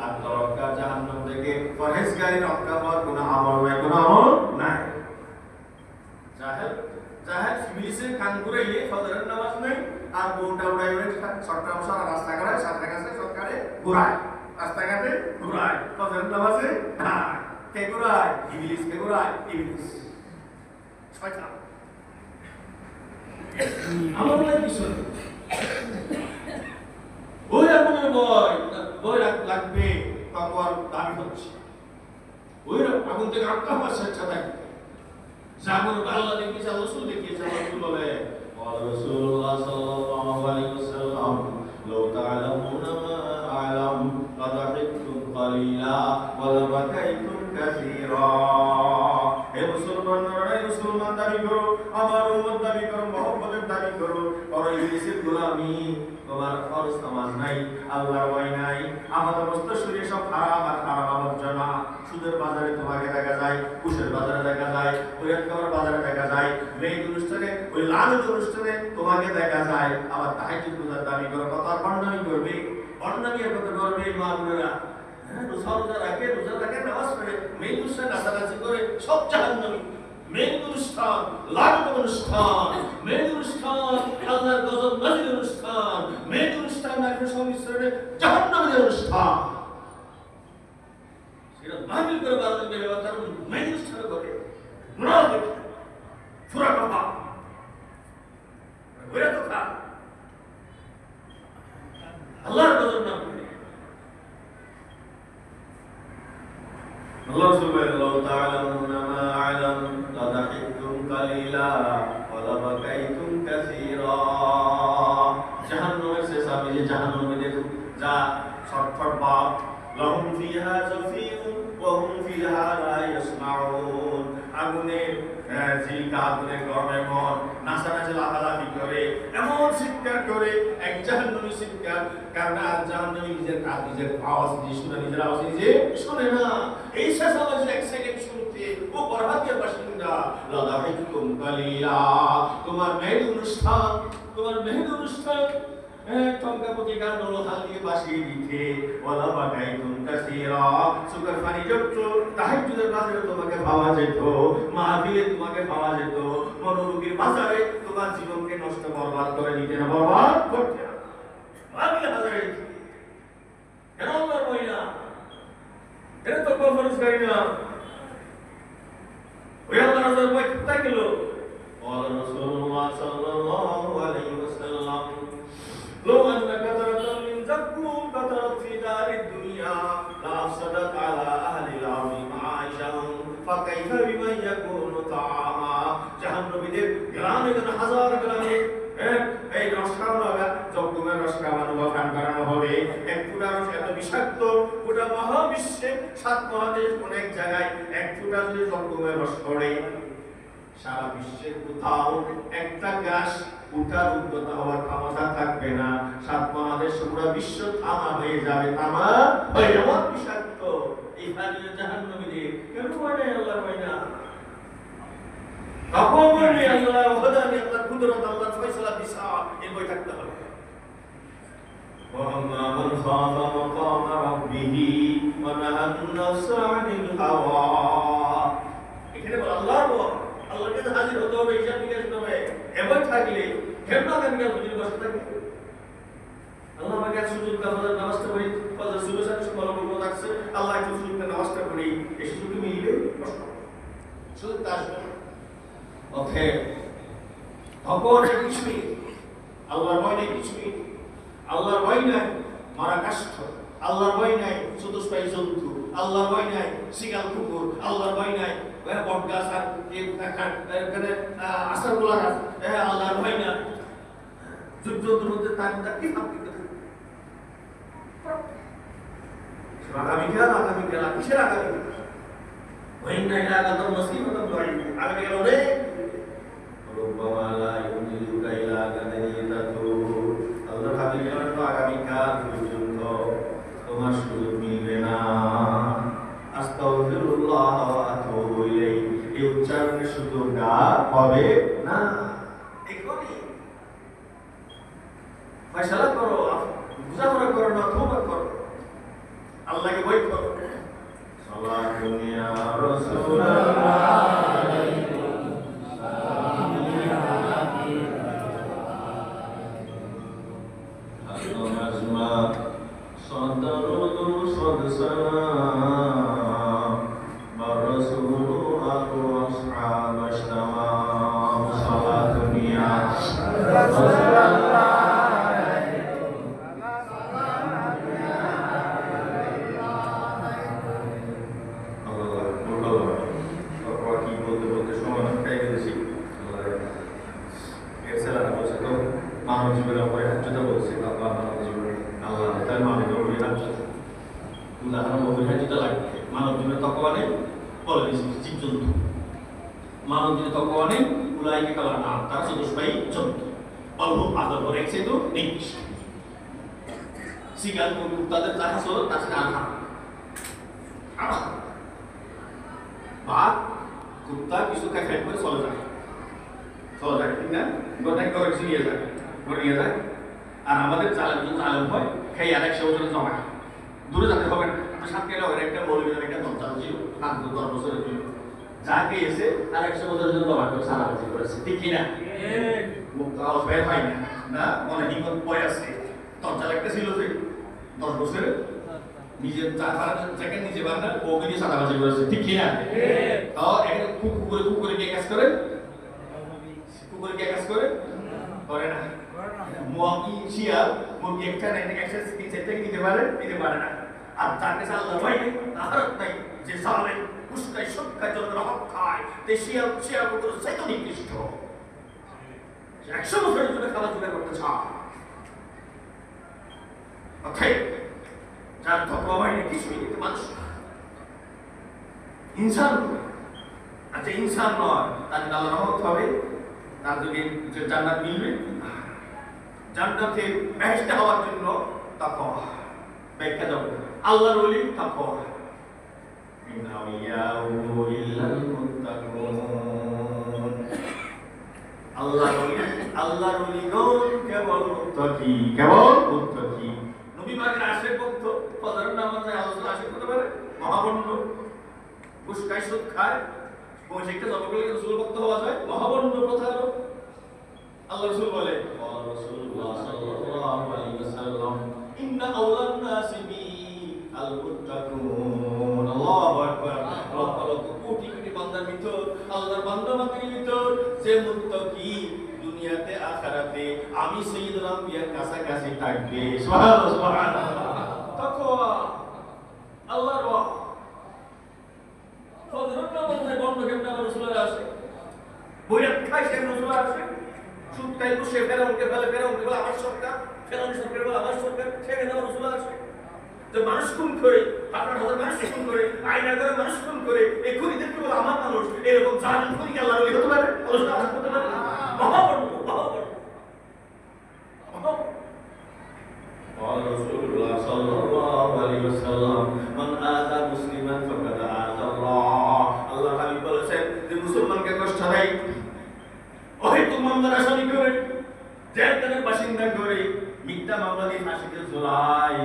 আত্মরক্ষা জাহান্নাম থেকে পরহেজগারি রক্ষা পাওয়ার কোনো আমল নাই, কোনো আমল নাই। জাহেল জাহেল ইবলিসের কান ঘুরাইলে ফজরের নামাজ নাই, আর বউটা উড়াইলে সরকার সারা রাস্তাঘাটে সাথে কাছে সরকারে ঘুরায়, রাস্তাঘাটে ঘুরায়, ফজরের নামাজে না। কে ঘুরায়? ইবলিস। কে ঘুরায়? ইবলিস, শয়তান। আমল নাই কিছু। ওই আগুনের ভয় লাগবে, তাকওয়ার দাবি হচ্ছে ওই আগুন থেকে রক্ষা পাওয়ার চেষ্টা থাকবে। যেমন আল্লাহ দেখিয়েছে, আল্লাহ রাসূল দেখিয়েছে। রাসূল বলে, রাসূলুল্লাহ সাল্লাল্লাহু আলাইহি ওয়াসাল্লাম, লাউ তা'লামুনা মা আ'লাম লাদাহিকতুম কালিলা ওয়া মুসলমান দাবি করো, আমার উম্মত দাবি করো, মহব্বতের দাবি করো, আর ইবলিসের গোলামি, তোমার ফরজ নামাজ নাই, আল্লাহর ভয় নাই, আপাতমস্ত শরীরে সব হারাম আর হারাম আবর্জনা। সুদের বাজারে তোমাকে দেখা যায়, ঘুষের বাজারে দেখা যায়, বৈরাত খাবার বাজারে দেখা যায়, মেয়ে অনুষ্ঠানে, ওই লালত অনুষ্ঠানে তোমাকে দেখা যায়। আবার তাহাজ্জুদ রোজার দাবি করো, কত আর বন্ডামি করবে, বন্ডামি আর কত করবে মা বোনেরা। রোজা রাখে, নামাজ পড়ে, মেয়ে অনুষ্ঠান নাচানাচি করে, সব জাহান্নামী। মেন অনুষ্ঠান লালত অনুষ্ঠান, মেন অনুষ্ঠান আল্লাহর গজব নাজিল অনুষ্ঠান, মেন অনুষ্ঠান নারীর সংমিশ্রণে জাহান্নামের অনুষ্ঠান। সেটা মাহফিল করে বারো বেড়ে তার মেন অনুষ্ঠান করে মুনাফিক ফুরা কথা ওরা কথা আল্লাহর গজব না করে। আল্লাহ সুবহানাহু ওয়া তাআলা মা আ'লাম লা তাহিকুম কালিলা ওয়া লা বাকাইতুম কাসীরা। জাহান্নামের শেষ আমি যে জাহান্নামীদের যা ছটফট বাপ, লাহুম ফিহা জাফিরুন ওয়া হুম ফিহা লা ইয়াসমাউন। আগুনে জিলকা, আগুনে গরমে মন নাচানাচি লাফালাফি করে, এমন চিৎকার করে, এক জাহান্নামী চিৎকার, কারণ আর জাহান্নামী নিজের কাজ, নিজের আওয়াজ নিজে শুনে, নিজের আওয়াজ নিজে শোনে না। এই শেষ আওয়াজের এক সেকেন্ড শুনতে ও বরহাতের বাসিন্দা লা তাহিকুম কালিলা, তোমার মেহেদি অনুষ্ঠান, তোমার মেহেদি অনুষ্ঠান টঙ্কাপতি গান হলো হাল দিয়ে বাসিয়ে দিতে, ওয়ালা বাকাইতুম কাসীরা, সুগার পানি যত তাহাজ্জুদের বাজারে তোমাকে পাওয়া যেত, মাহফিলে তোমাকে পাওয়া যেত, মনোরোগীর বাজারে তোমার জীবনকে নষ্ট বরবাদ করে দিতে না, বরবাদ করতে না। মাহফিলে বাজারে কেন আমার মহিলা এটা তো কনফারেন্স করি না, ওই আল্লাহ রাসূল কই কোথায় গেল? ওয়া রাসূলুল্লাহ সাল্লাল্লাহু আলাইহি ওয়াসাল্লাম لو أن قطرة من زكوم قطرت في دار الدنيا لأفسدت على أهل الأرض معاشهم فكيف بمن يكون طعاما। জাহান্নামীদের গ্রামে হাজার গ্রামে এই রস খাওয়ানো হবে, জগমের রস খাওয়ানো বা পান করানো হবে। এক ফুটা রস এত বিষাক্ত, গোটা মহাবিশ্বে 7 মহাদেশ অনেক জায়গায় এক ফুটা যদি জগমের রস পড়ে, সারা বিশ্বের কোথাও একটা গাছ উঠার উদ্যত হওয়ার ক্ষমতা থাকবে না। 7 মহাদেশ পুরো বিশ্ব থামা হয়ে যাবে, থামা হয়ে এমন বিষাক্ত। এই পানীয় জাহান্নামীদের কেন মানে আল্লাহ হয় না, তখন বলে আল্লাহ ওয়াদানি, আল্লাহর কুদরত, আল্লাহর ফয়সালা বিশাল, এই বই থাকতে হবে। وَأَمَّا مَنْ خَافَ مَقَامَ رَبِّهِ وَنَهَى النَّفْسَ عَنِ الْهَوَى। এখানে বল আল্লাহর বল, আল্লাহর কাছে হাজির হতে হবে, হিসাব নিকাশ করতে হবে। এমন থাকলে কেমন কেন বুঝিয়ে বসে থাকবে? আল্লাহ আমাকে সুযোগ ফজর নামাজটা পড়ি, ফজর সুবহ সাথে সকাল বলবো থাকছে, আল্লাহ একটু সুযোগটা নামাজটা পড়ি, এই সুযোগ মিললে কষ্ট সুযোগ আসবে। ওকে তখন কিছুই আল্লাহর ভয় নেই, কিছুই আল্লাহর ভয় নাই মারা কাষ্ঠ, আল্লাহর ভয় নাই চতুষ্পায়ী জন্তু, আল্লাহর ভয় নাই শিকাল কুকুর, আল্লাহর ভয় নাই বট গাছ আর আসার গোলা গাছ, আল্লাহর ভয় নাই জীবজন্তুর মধ্যে তার কি আগামীকাল, আগামীকাল কিসের আগামীকাল? ভয় নাই আগাম নসিবত ভয় আগামীকাল রে রব্বামা লা ইউজিলুকা ইলা গাদাইয়াতু। আল্লাহ হাবিবের তো আগামীকাল পর্যন্ত তোমার সুযোগ মিলবে না। আস্তাগফিরুল্লাহ ওয়া আতুবু ইলাইহি, এই উচ্চারণের সুযোগটা হবে না। এখনই ফয়সালা করো, বুঝাপড়া করো না, তওবা করো, আল্লাহকে ভয় করো। সালাতুন ইয়া রাসূলুল্লাহ মানব জীবনের উপরে হাজ্যতা বলছে, আল্লাহ মানব জীবনে আল্লাহ তার মানব জীবনে হাজ্যতা, উদাহরণ অভিহাজিতা লাগবে। মানব জীবনে তকওয়া নেই বলে জীবজন্তু, মানব যদি তকওয়া নেই উলাইকা কাল আনআম, তারা চতুষ্পায়ী জন্তু, অল্প আদর করে এক চাইতো নিকৃষ্ট। শিকার তাদের যাহা ছিল তার সাথে আঘাত বা কুত্তা কিছু খাই করে চলে যায় ঠিক না, গোটাই করে কিছু নিয়ে যায়। আর আমাদের চালন হয় খাই আর 100 বছরের জমা দূরে যেতে হবে না, 7 কিলোমিটার একটা মৌলবীর একটা দরজা ছিল 10 বছরের জন্য, যাকে এসে আর 100 বছরের জন্য জমা করে সারাবাজি করেছে, ঠিক কিনা? মুক্ত আওয়াজ বের হয় না, না মনে হিম্মত বয় আছে, দরজা একটা ছিল যে 10 বছরে নিজের চাকে নিজে বান্না বউকে দিয়ে সাদাবাজি করেছে, ঠিক কিনা? তাও একটা কুকুরে কে কাজ করে? কুকুরে কে কাজ করে? করে না। মুরগি শিয়াল মুরগি একটা তিন চার থেকে নিতে পারে না। আর তার কাছে আল্লাহ ভাই আহারত নাই যে সালে উস্কাই সবকাই যত রহম খায় তে শিয়াল কুকুর সেই তো নিকৃষ্ট। 100 বছরের জন্য খাবার জোগাড় করতে চায়। ওকে, যার তকওয়া হয় না কিছুই কিন্তু মানুষ ইনসান, আচ্ছা ইনসান নয়, তার আল্লাহ রহমত হবে, তার যদি জান্নাত মিলবে, জান্নাতে বেহেশতে হওয়ার জন্য তাকওয়া ব্যাখ্যা দাও। আল্লাহর ওলি তাকওয়া, ইন্না আউলিয়াউ ইল্লাল মুত্তাকুন। আল্লাহর ওলিগণ কেবল মুত্তাকি, কেবল মুত্তাকি। নবী পাকের আশিক ভক্ত ফজর নামাজে আল্লাহর আশিক হতে পারে, মহাবন্ড উস্কাই সুদ খায়, পৌঁছেকে জবগুলো রাসূল ভক্ত হওয়া যায়, মহাবন্ড প্রথা। আল্লাহ রাসূল বলে রাসূলুল্লাহ সাল্লাল্লাহু আলাইহি ওয়াসাল্লাম ইন্না আওলান নাসি বি আল মুত্তাকুন। আল্লাহু আকবার। লক্ষ কোটি কোটি বান্দার ভিতর আল্লাহর বান্দাদের ভিতর যে মুত্তাকি দুনিয়াতে আখিরাতে আমি সাইয়্যিদুল আম্বিয়ার কাছাকাছি থাকবে। সুবহানাল্লাহ সুবহানাল্লাহ। তাকওয়া আল্লাহর ওয়াহ ফজরের নামাজে বন্ধ কেমনে রাসূলের আসে, বইয়াত খায় সে রাসূলের আসে, সুদকাই বসে ফেরাউনকে বলে আমার সরকার, ফেরাউন সরকার বলে আমার সরকার, সেখানে রাসূল আসে। তো মানুষ খুন করে, হাজার হাজার মানুষ খুন করে, আয়না করে মানুষ খুন করে, এই খুনিদেরকে বলে আমার মানুষ, এরকম জালিম খুনিকে আল্লাহ ওলি হতে পারে, আল্লাহ আশা করতে পারে। মহাবন্ড রাসূলুল্লাহ সাল্লাল্লাহু আলাইহি ওয়াসাল্লাম মান আযা মুসলিমান ফাকাদ আযা আল্লাহ। আল্লাহ হাবিব বলেছেন যে মুসলমানকে কষ্ট দেয়, অহেতুক মামলার আসামি করে, জেলখানার বাসিন্দা করে, মিথ্যা মামলা দিয়ে ফাঁসিতে ঝোলায়,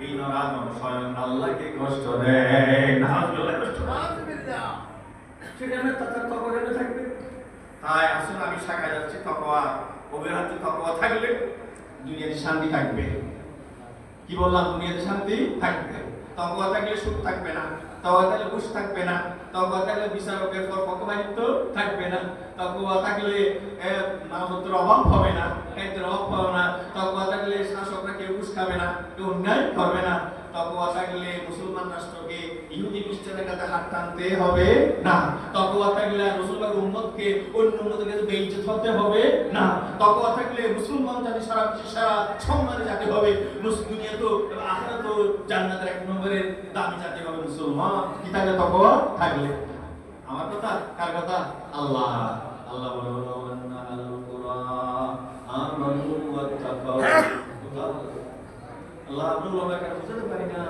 এই নরাধম স্বয়ং আল্লাহকে কষ্ট দেয়। নাউজুবিল্লাহ, কষ্ট সেখানে তার তকওয়া থাকবে। তাই আসুন আমি শাখায় যাচ্ছি, তকওয়া অবিরত তকওয়া থাকলে দুনিয়াতে শান্তি থাকবে। কি বললাম? দুনিয়াতে শান্তি থাকবে। তকওয়া থাকলে সুখ থাকবে না, তকওয়া থাকলে ঘুষ থাকবে না, তকওয়া থাকলে বিচারকের পক্ষপাতিত্ব থাকবে না, তকওয়া থাকলে মানবতার অভাব হবে না, খাদ্যের অভাব হবে না, তকওয়া থাকলে শাসকরা কেউ ঘুষ খাবে না, কেউ অন্যায় করবে না, তকওয়া থাকলে মুসলমান রাষ্ট্রকে ইহুদি খ্রিস্টানের কাছে হাত টানতে হবে না, তকওয়া থাকলে রাসূলুল্লাহর উম্মতকে অন্য উম্মতের কাছে বেইজ্জত হতে হবে না, তকওয়া থাকলে মুসলমান জাতি সারা বিশ্বে সারা সম্মানে জাতি হবে, দুনিয়া তো আখিরাত তো জান্নাতের 1 নম্বরের দামি জাতি হবে মুসলমান। কি থাকলে? তকওয়া থাকলে। আমার কথা কার কথা? আল্লাহ। আল্লাহ বলেন আল কুরআন আমানু ওয়াত্তাকাউ। আল্লাহ আব্দুল ওয়াবাকে বুঝাতে পারি না।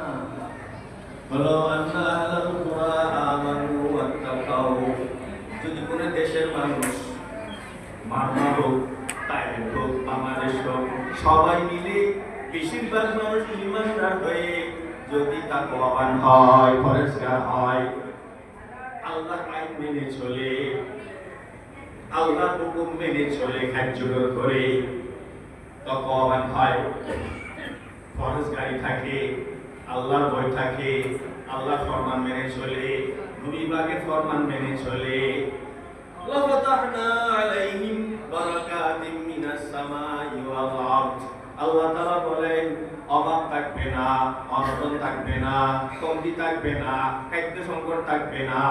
বলো আন্না আল কুরআন আমানু ওয়াত্তাকাউ। যদি কোন দেশের মানুষ মারমা হোক, তাইওয়ান হোক, বাংলাদেশ হোক, সবাই মিলে বেশিরভাগ মানুষ ঈমানদার হয়ে যদি তাকওয়াবান হয়, পরহেজগার হয়, আল্লাহর আইন মেনে চলে, আল্লাহর হুকুম মেনে চলে, কার্যকর করে, তাকওয়াবান হয়, পরহেজগারি থাকে, আল্লাহর ভয় থাকে, আল্লাহর ফরমান মেনে চলে, নবী পাকের ফরমান মেনে চলে, লাফাতাহনা আলাইহিম বারাকাতিম মিনাস সামাই ওয়াল আরদ। আল্লাহ তাআলা বলেন অভাব থাকবে না, অনটন থাকবে না, কমতি থাকবে না, খাদ্য সংকট থাকবে না,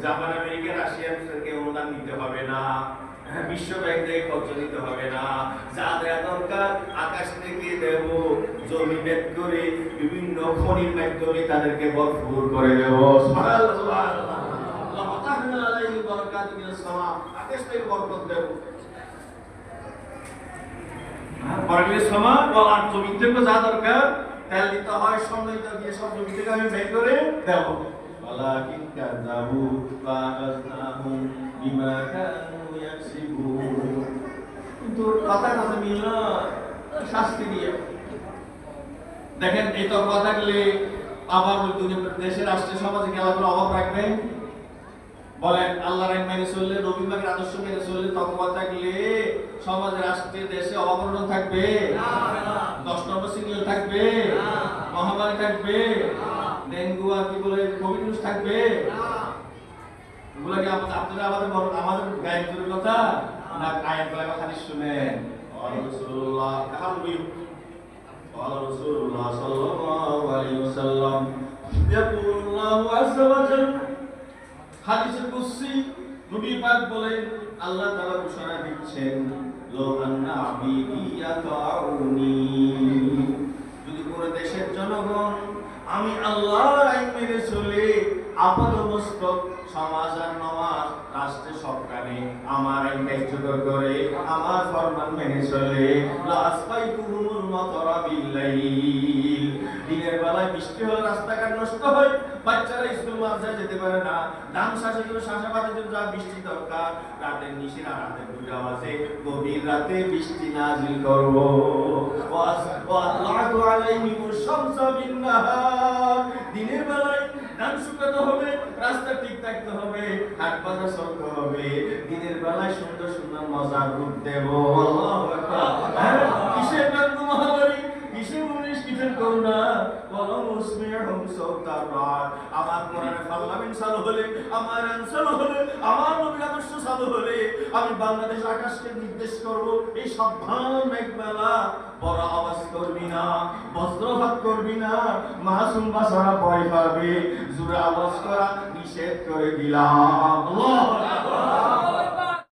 জাপান আমেরিকা রাশিয়াকে অনুদান নিতে হবে না, বিশ্ব ব্যাংক থেকে খরচ নিতে হবে না, যা দেওয়া দরকার আকাশ থেকে দেব, জমি ভেদ করে বিভিন্ন খনির মাধ্যমে তাদেরকে ভরপুর করে দেব। সুবহানাল্লাহ। ইয়াতি মিনাস সামা, আকাশ থেকে বরকত দেব। বরকতের সামা ওয়াল আরদ, জমিন থেকে যা দরকার তেল দিতে হয়, স্বর্ণ দিতে দিয়ে সব জমি থেকে আমি বের করে দেব। ওয়ালাকিন কাযাবু ফাআখাযনাহুম বিমা কানু ইয়াকসিবুন। কিন্তু কথা কথা মিলল শাস্তি দিয়ে। দেখেন এই তো কথা গেলে আবার ওই দেশের রাষ্ট্রের সমাজে খেলাধুলা অভাব রাখবেন? বলেন আল্লাহর আইন মেনে চললে, নবী পাকের আদর্শ মেনে চললে তকওয়া থাকলে সমাজে, রাষ্ট্রে, দেশে অভাব থাকবে না? 10 নম্বর সিরিয়াল থাকবে না? মহামারী থাকবে না? ডেঙ্গু আর কি বলে কোভিড থাকবে না? এগুলো কি আপনারা আমাদের গায়ের জোরের কথা না আয়াত বলা হাদিস শুনেন? রাসূলুল্লাহ রাসূলুল্লাহ সাল্লাল্লাহু আলাইহি ওয়াসাল্লাম ইয়াকুলুল্লাহু আযজা ওয়া জাল্লা, হাদিসে কুদসি নবী পাক বলেন, আল্লাহ তাআলা ঘোষণা দিচ্ছেন, লো আন্না আবিদি ইয়াতাউনি, যদি পুরো দেশের জনগণ আমি আল্লাহর আইন মেনে চলে আপাদমস্তক সমাজ আর নমাজ রাষ্ট্রে সবখানে আমার আইন কার্যকর করে আমার ফরমান মেনে চলে, লাসফাইতুহুমুল মাতারা বিল্লাইল, দিনের বেলায় বৃষ্টি হলে রাস্তাঘাট নষ্ট হয়, বাচ্চারা স্কুল মাদ্রাসায় যেতে পারে না, ধান চাষের জন্য চাষাবাদের জন্য যা বৃষ্টি দরকার, রাতের নিশিরা রাতের 2টা বাজে গভীর রাতে বৃষ্টি নাজিল করব। ওয়াতলাতু আলাইহিমুশ শামসা বিন-নাহার, দিনের বেলায় ধান শুকাতে হবে, রাস্তা ঠিক থাকতে হবে, হাট বাজার চলতে হবে, দিনের বেলায় সুন্দর সুন্দর মজার রূপ দেব। আল্লাহু আকবার। কিসের গন্ধ মহামারী, কিসের মুনিশ, কিসের করুণা, বলো মুসমিউহুম সাওতার রাত। আমার কোরআনে পার্লামেন্ট চালু হলে, আমার আইন চালু হলে, আমার নবীর আদর্শ চালু হলে আমি বাংলাদেশ আকাশকে নির্দেশ করব, এই সাবধান মেঘমেলা, বড় আওয়াজ করবি না, বজ্রপাত করবি না, মাসুম বাচ্চারা ভয় পাবে, জোরে আওয়াজ করা নিষেধ করে দিলাম। আল্লাহু আকবার।